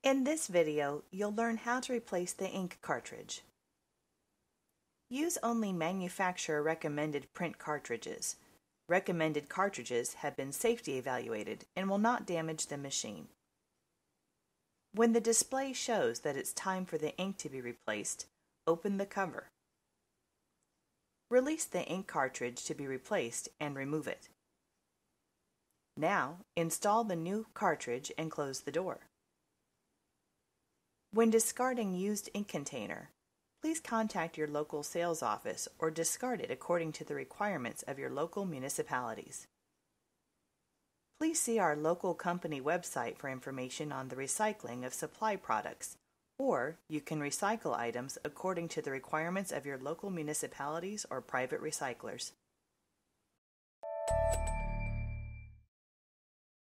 In this video, you'll learn how to replace the ink cartridge. Use only manufacturer-recommended print cartridges. Recommended cartridges have been safety evaluated and will not damage the machine. When the display shows that it's time for the ink to be replaced, open the cover. Release the ink cartridge to be replaced and remove it. Now, install the new cartridge and close the door. When discarding used ink container, please contact your local sales office or discard it according to the requirements of your local municipalities. Please see our local company website for information on the recycling of supply products, or you can recycle items according to the requirements of your local municipalities or private recyclers.